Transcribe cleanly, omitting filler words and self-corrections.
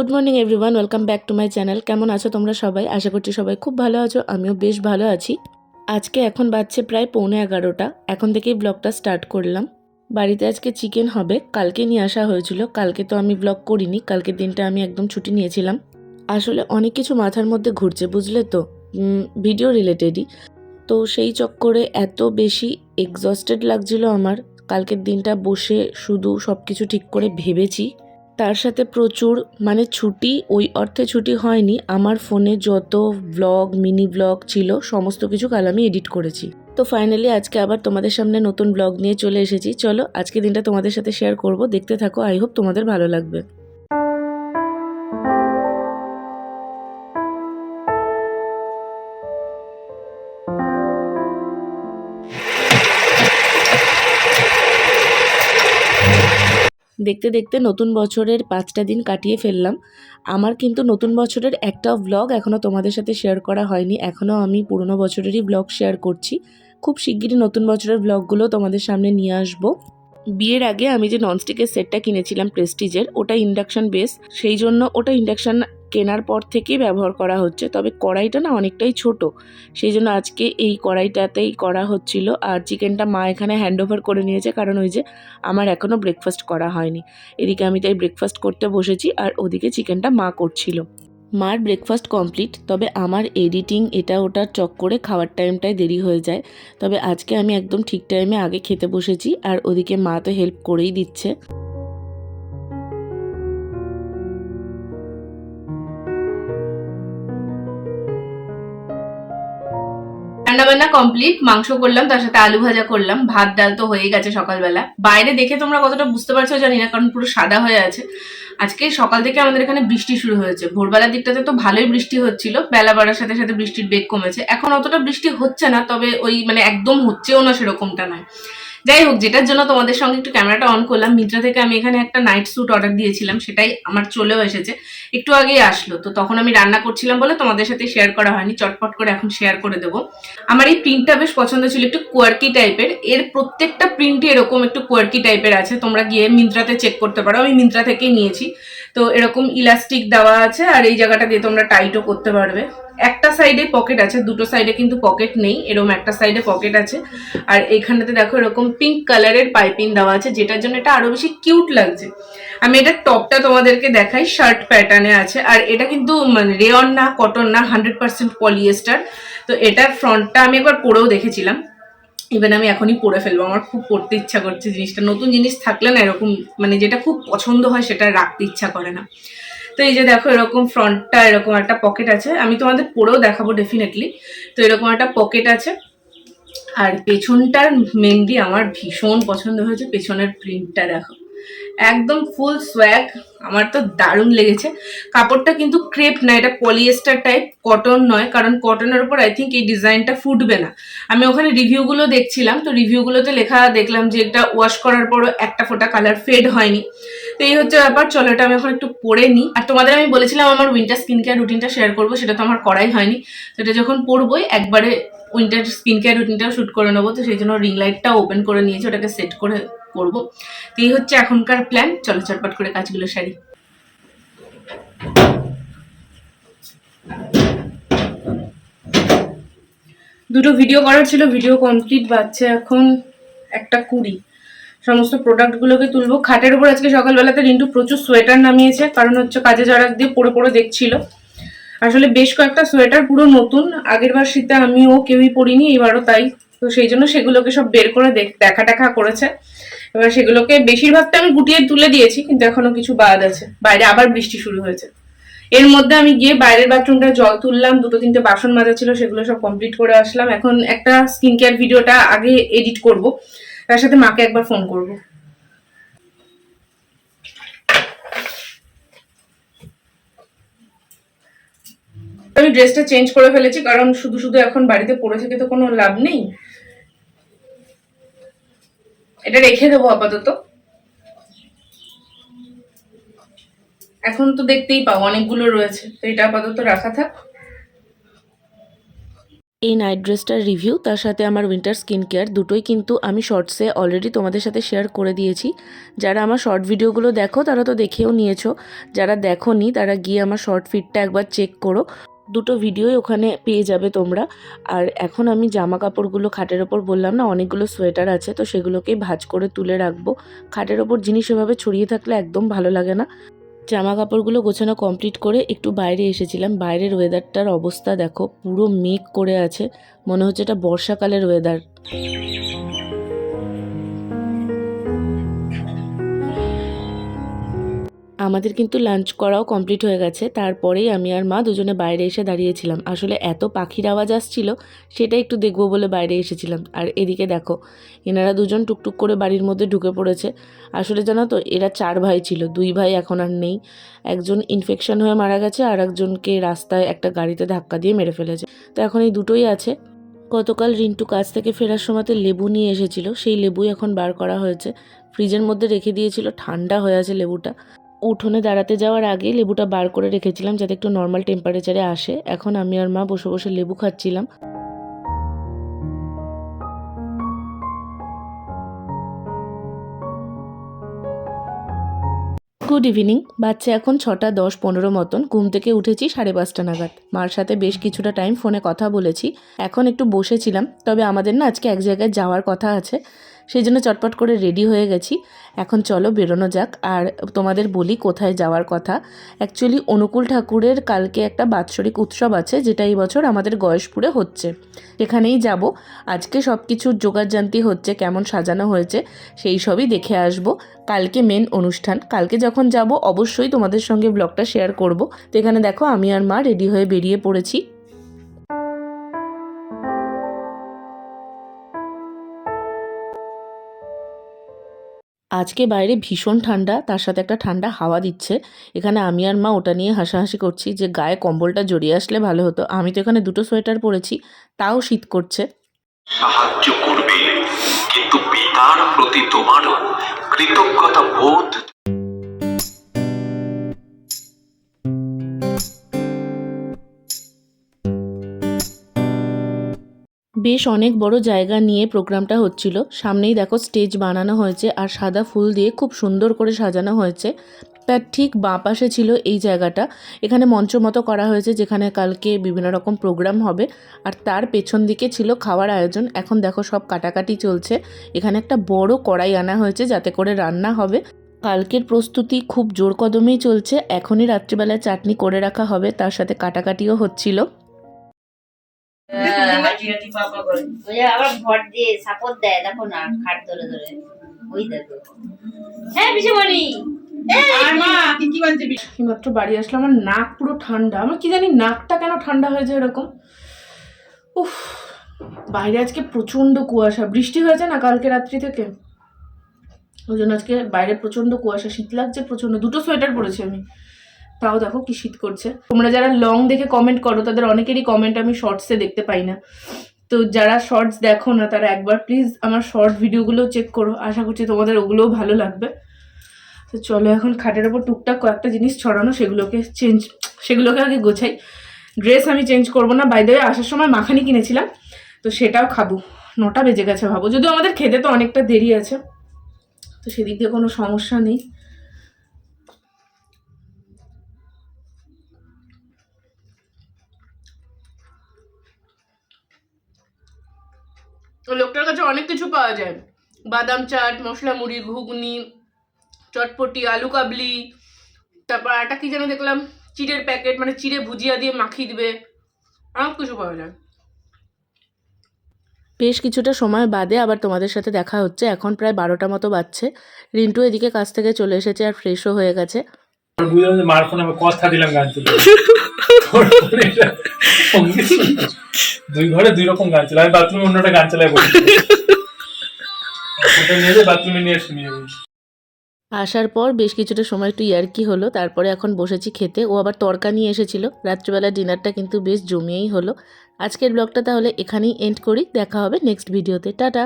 Good morning everyone, welcome back to my channel. কেমন আছো তোমরা সবাই? আশা করছি সবাই খুব ভালো আছো, আমিও বেশ ভালো আছি। আজকে এখন বাজছে প্রায় 11:15। এখন থেকেই ব্লগটা স্টার্ট করলাম। বাড়িতে আজকে চিকেন হবে, কালকে নিয়ে আসা হয়েছিল। কালকে তো আমি ব্লগ করিনি, কালকের দিনটা আমি একদম ছুটি নিয়েছিলাম। আসলে অনেক কিছু মাথার মধ্যে ঘুরছে, বুঝলে তো, ভিডিও রিলেটেডই। তো সেই চক্করে এত বেশি এক্সস্টেড লাগছিল আমার। কালকের দিনটা বসে শুধু সব কিছু ঠিক করে ভেবেছি। তার সাথে প্রচুর ছুটি ওই অর্থে ছুটি হয়নি, আমার ফোনে যত ব্লগ মিনি ব্লগ ছিল সমস্ত কিছু কাল আমি এডিট করেছি। তো ফাইনালি আজকে আবার তোমাদের সামনে নতুন ব্লগ নিয়ে চলে এসেছি। চলো আজকে দিনটা তোমাদের সাথে শেয়ার করব, দেখতে থাকো। আই হোপ তোমাদের ভালো লাগবে। দেখতে দেখতে নতুন বছরের 5টা দিন কাটিয়ে ফেললাম। আমার কিন্তু নতুন বছরের একটাও ব্লগ এখনও তোমাদের সাথে শেয়ার করা হয়নি। এখনও আমি পুরনো বছরেরই ব্লগ শেয়ার করছি। খুব শিগগিরই নতুন বছরের ব্লগগুলো তোমাদের সামনে নিয়ে আসবো। বিয়ের আগে আমি যে ননস্টিকের সেটটা কিনেছিলাম প্রেস্টিজের, ওটা ইন্ডাকশান বেস, সেই জন্য ওটা ইন্ডাকশান কেনার পর থেকেই ব্যবহার করা হচ্ছে। তবে কড়াইটা না অনেকটাই ছোট, সেই জন্য আজকে এই কড়াইটাতেই করা হচ্ছিল। আর চিকেনটা মা এখানে হ্যান্ড ওভার করে নিয়েছে, কারণ ওই যে আমার এখনও ব্রেকফাস্ট করা হয়নি। এদিকে আমি তাই ব্রেকফাস্ট করতে বসেছি, আর ওদিকে চিকেনটা মা করছিল। মার ব্রেকফাস্ট কমপ্লিট, তবে আমার এডিটিং এটা ওটার চক্করে খাওয়ার টাইমটায় দেরি হয়ে যায়। তবে আজকে আমি একদম ঠিক টাইমে আগে খেতে বসেছি, আর ওদিকে মা তো হেল্প করেই দিচ্ছে। রান্নাবান্না কমপ্লিট, মাংস করলাম, তার সাথে আলু ভাজা করলাম, ভাত ডাল তো হয়ে গেছে সকালবেলা। বাইরে দেখে তোমরা কতটা বুঝতে পারছো জানি না, কারণ পুরো সাদা হয়ে আছে। আজকে সকাল থেকে আমাদের এখানে বৃষ্টি শুরু হয়েছে। ভোরবেলার দিকটাতে তো ভালোই বৃষ্টি হচ্ছিল, বেলা বাড়ার সাথে সাথে বৃষ্টির বেগ কমেছে। এখন অতটা বৃষ্টি হচ্ছে না, তবে ওই একদম হচ্ছেও না সেরকমটা নয়। যাই হোক, যেটার জন্য তোমাদের সঙ্গে একটু ক্যামেরাটা অন করলাম, মিন্ত্রা থেকে আমি এখানে একটা নাইট স্যুট অর্ডার দিয়েছিলাম, সেটাই আমার চলেও এসেছে। একটু আগেই আসলো, তো তখন আমি রান্না করছিলাম বলে তোমাদের সাথে শেয়ার করা হয়নি। চটপট করে এখন শেয়ার করে দেবো। আমার এই প্রিন্টটা বেশ পছন্দ ছিল, একটু কোয়ার্কি টাইপের। এর প্রত্যেকটা প্রিন্টই এরকম একটু কোয়ার্কি টাইপের আছে, তোমরা গিয়ে মিন্ত্রাতে চেক করতে পারো। আমি মিন্ত্রা থেকেই নিয়েছি। তো এরকম ইলাস্টিক দেওয়া আছে, আর এই জায়গাটা দিয়ে তোমরা টাইটও করতে পারবে। একটা সাইডে পকেট আছে, দুটো সাইডে কিন্তু পকেট নেই, এরকম একটা সাইডে পকেট আছে। আর এইখানটাতে দেখো এরকম পিঙ্ক কালারের পাইপিং দেওয়া আছে, যেটার জন্য এটা আরো বেশি কিউট লাগছে। আমি এটা টপটা তোমাদেরকে দেখাই, শার্ট প্যাটার্নে আছে। আর এটা কিন্তু রেয়ন না, কটন না, 100% পলিয়েস্টার। তো এটার ফ্রন্টটা আমি একবার পরেও দেখেছিলাম। ইভেন আমি এখনই পরে ফেলবো, আমার খুব পড়তে ইচ্ছা করছে জিনিসটা। নতুন জিনিস থাকলে না এরকম যেটা খুব পছন্দ হয় সেটা রাখতে ইচ্ছা করে না। তো এই যে দেখো এরকম ফ্রন্টটা এরকম একটা পকেট আছে, আমি তোমাদের পরেও দেখাবো ডেফিনেটলি। তো এরকম একটা পকেট আছে। আর পেছনটার মেনলি আমার ভীষণ পছন্দ হয়েছে, পেছনের প্রিন্টটা দেখো, একদম ফুল সোয়াগ। আমার তো দারুণ লেগেছে। কাপড়টা কিন্তু ক্রেপ না, এটা পলিয়েস্টার টাইপ, কটন নয়, কারণ কটনের উপর আই থিঙ্ক এই ডিজাইনটা ফুটবে না। আমি ওখানে রিভিউগুলো দেখছিলাম, তো রিভিউগুলোতে লেখা দেখলাম যে এটা ওয়াশ করার পরও একটা ফোঁটা কালার ফেড হয়নি। তো এই হচ্ছে ব্যাপার। চলো এটা আমি এখন একটু পরে নিই। আর তোমাদের আমি বলেছিলাম আমার উইন্টার স্কিন কেয়ার রুটিনটা শেয়ার করবো, সেটা তো আমার করাই হয়নি। তো এটা যখন পরবোই একবারে উইন্টার স্কিন কেয়ার রুটিনটাও শ্যুট করে নেবো। তো সেই জন্য রিং লাইটটাও ওপেন করে নিয়েছি, ওটাকে সেট করে করবো। তো এই হচ্ছে এখনকার প্ল্যান। চলো চটপট করে কাজগুলো সারি। দুটো ভিডিও করার ছিল, ভিডিও কমপ্লিট, বাচ্চা এখন 1:20। সমস্ত প্রোডাক্টগুলোকে তুলবো। খাটের উপর আজকে সকালবেলাতে রিন্টু প্রচুর সোয়েটার নামিয়েছে, কারণ হচ্ছে কাজে জারাক দিয়ে পরে পরে দেখছিল। আসলে বেশ কয়েকটা সোয়েটার পুরো নতুন, আগের বার শীতে আমিও কেউই পরিনি, এবারও তাই। তো সেই জন্য সেগুলোকে সব বের করে দেখা টাকা করেছে। এবার সেগুলোকে বেশিরভাগটা আমি গুটিয়ে তুলে দিয়েছি, কিন্তু এখনো কিছু বাদ আছে। বাইরে আবার বৃষ্টি শুরু হয়েছে। এর মধ্যে আমি গিয়ে বাইরের বাথরুমটা জল তুললাম, দুটো তিনটে বাসন মাজা ছিল, সেগুলো সব কমপ্লিট করে আসলাম। এখন একটা স্কিন কেয়ার ভিডিওটা আগে এডিট করব, তার সাথে মাকে একবার ফোন করব। আমি ড্রেসটা চেঞ্জ করে ফেলেছি, কারণ শুধু শুধু এখন বাড়িতে পড়ে থেকে তো কোনো লাভ নেই। এটা রেখে দেবো আপাতত। এখন তো দেখতেই পাও অনেকগুলো রয়েছে, তো এটা আপাতত রাখা থাক। এই নাইট ড্রেসটার রিভিউ তার সাথে আমার উইন্টার স্কিন কেয়ার দুটোই কিন্তু আমি শর্টসে অলরেডি তোমাদের সাথে শেয়ার করে দিয়েছি। যারা আমার শর্ট ভিডিওগুলো দেখো তারা তো দেখেও নিয়েছো, যারা দেখোনি তারা গিয়ে আমার শর্ট ফিডটা একবার চেক করো, দুটো ভিডিওই ওখানে পেয়ে যাবে তোমরা। আর এখন আমি জামা কাপড়গুলো খাটের ওপর, বললাম না অনেকগুলো সোয়েটার আছে, তো সেগুলোকেই ভাঁজ করে তুলে রাখবো। খাটের ওপর জিনিস এভাবে ছড়িয়ে থাকলে একদম ভালো লাগে না। জামা কাপড়গুলো গোছানো কমপ্লিট করে একটু বাইরে এসেছিলাম। বাইরের ওয়েদারটার অবস্থা দেখো, পুরো মেঘ করে আছে, মনে হচ্ছে এটা বর্ষাকালের ওয়েদার। আমাদের কিন্তু লাঞ্চ করাও কমপ্লিট হয়ে গেছে। তারপরেই আমি আর মা দুজনে বাইরে এসে দাঁড়িয়েছিলাম। আসলে এত পাখির আওয়াজ আসছিল, সেটা একটু দেখবো বলে বাইরে এসেছিলাম। আর এদিকে দেখো, এনারা দুজন টুকটুক করে বাড়ির মধ্যে ঢুকে পড়েছে। আসলে জানো তো, এরা 4 ভাই ছিল, 2 ভাই এখন আর নেই। একজন ইনফেকশন হয়ে মারা গেছে, আর একজনকে রাস্তায় একটা গাড়িতে ধাক্কা দিয়ে মেরে ফেলেছে। তো এখন এই দুটোই আছে। গতকাল রিন্টু কাজ থেকে ফেরার সময়তে লেবু নিয়ে এসেছিল, সেই লেবুই এখন বার করা হয়েছে। ফ্রিজের মধ্যে রেখে দিয়েছিল, ঠান্ডা হয়ে আছে লেবুটা। উঠোনে দাঁড়াতে যাওয়ার আগে লেবুটা বার করে রেখেছিলাম যাতে একটু নর্মাল টেম্পারেচারে আসে। এখন আমি আর মা বসে বসে লেবু খাচ্ছিলাম। Good evening. বাচ্চা এখন 6টা 10-15 মতন। ঘুম থেকে উঠেছি 5:30 নাগাদ। মার সাথে বেশ কিছুটা টাইম ফোনে কথা বলেছি। এখন একটু বসেছিলাম, তবে আমাদের না আজকে এক জায়গায় যাওয়ার কথা আছে, সেই জন্য চটপট করে রেডি হয়ে গেছি। এখন চলো বেরোনো যাক। আর তোমাদের বলি কোথায় যাওয়ার কথা। অ্যাকচুয়ালি অনুকূল ঠাকুরের কালকে একটা বাৎসরিক উৎসব আছে, যেটা এই বছর আমাদের গয়েশপুরে হচ্ছে, সেখানেই যাব। আজকে সব কিছুর জোগাড়জান্তি হচ্ছে, কেমন সাজানো হয়েছে সেই সবই দেখে আসব। কালকে মেন অনুষ্ঠান। কালকে যখন যাব অবশ্যই তোমাদের সঙ্গে ব্লগটা শেয়ার করব। তো এখানে দেখো আমি আর মা রেডি হয়ে বেরিয়ে পড়েছি। আজকে বাইরে ভীষণ ঠান্ডা, তার সাথে একটা ঠান্ডা হাওয়া দিচ্ছে। এখানে আমি আর মা ওটা নিয়ে হাসাহাসি করছি যে গায়ে কম্বলটা জড়িয়ে আসলে ভালো হতো। আমি তো এখানে 2টো সোয়েটার পরেছি, তাও শীত করছে। সাহায্য করবে, কিন্তু পিতার প্রতি তোমারও কৃতজ্ঞতা বোধ। বেশ অনেক বড় জায়গা নিয়ে প্রোগ্রামটা হচ্ছিল। সামনেই দেখো স্টেজ বানানো হয়েছে, আর সাদা ফুল দিয়ে খুব সুন্দর করে সাজানো হয়েছে। তার ঠিক বাঁ পাশে ছিল এই জায়গাটা। এখানে মঞ্চ মতো করা হয়েছে, যেখানে কালকে বিভিন্ন রকম প্রোগ্রাম হবে। আর তার পেছন দিকে ছিল খাওয়ার আয়োজন। এখন দেখো সব কাটাকাটি চলছে। এখানে একটা বড় কড়াই আনা হয়েছে যাতে করে রান্না হবে। কালকের প্রস্তুতি খুব জোর কদমেই চলছে। এখনই রাত্রিবেলায় চাটনি করে রাখা হবে, তার সাথে কাটাকাটিও হচ্ছিল। আবার ভর দিয়ে সাপোর্ট দেয়, দেখো না খাট ধরে ধরে, ওই দেখো। হ্যাঁ পিসেমণি, মাত্র বাড়ি আসলাম, আমার নাক পুরো ঠান্ডা। আমার কি জানি নাকটা কেন ঠান্ডা হয়ে যায় এরকম। উফ, বাইরে আজকে প্রচন্ড কুয়াশা, বৃষ্টি হয়েছে না কালকে রাত্রি থেকে, ওই জন্য আজকে বাইরে প্রচন্ড কুয়াশা, শীত লাগছে প্রচন্ড। 2টো সোয়েটার পরেছি আমি, তাও দেখো কি শীত করছে। তোমরা যারা লং দেখে কমেন্ট করো, তাদের অনেকেরই কমেন্ট আমি শর্টসে দেখতে পাই না। তো যারা শর্টস দেখো না, তারা একবার প্লিজ আমার শর্ট ভিডিওগুলো চেক করো, আশা করছি তোমাদের ওগুলোও ভালো লাগবে। তো চলো এখন খাটের ওপর টুকটাক কয়েকটা জিনিস ছড়ানো, সেগুলোকে আগে গোছাই। ড্রেস আমি চেঞ্জ করবো না, বাই দ্য ওয়ে আসার সময় মাখানি কিনেছিলাম, তো সেটাও খাবো। 9টা বেজে গেছে ভাবো, যদিও আমাদের খেতে তো অনেকটা দেরি আছে, তো সেদিক দিয়ে কোনো সমস্যা নেই। লোকটার কাছে অনেক কিছু পাওয়া যায়, বাদাম চাট, মশলা মুড়ি, ঘুগনি, চটপটি, আলু কাবলি, তারপর একটা কি যেন দেখলাম চিড়ের প্যাকেট, মানে চিড়ে ভুজিয়া দিয়ে মাখিয়ে দিবে, অনেক কিছু পাওয়া যায়। বেশ কিছুটা সময় বাদে আবার তোমাদের সাথে দেখা হচ্ছে। এখন প্রায় 12টা মতো বাজছে। রিন্টু এদিকে কাছ থেকে চলে এসেছে আর ফ্রেশও হয়ে গেছে। মার ফোনে আমি কথা দিলাম গান চলবে, দুই ঘরে 2 রকম গান চলে। আমি বাথরুমে অন্যটা গান চালাই বলি, নিয়ে যে বাথরুমে নিয়ে শুনিয়ে। আসার পর বেশ কিছুটা সময় একটু ইয়ার্কি হলো, তারপরে এখন বসেছি খেতে। ও আবার তরকা নিয়ে এসেছিল। রাত্রিবেলা ডিনারটা কিন্তু বেশ জমিয়েই হলো। আজকের ব্লগটা তাহলে এখানেই এন্ড করি। দেখা হবে নেক্সট ভিডিওতে। টাটা।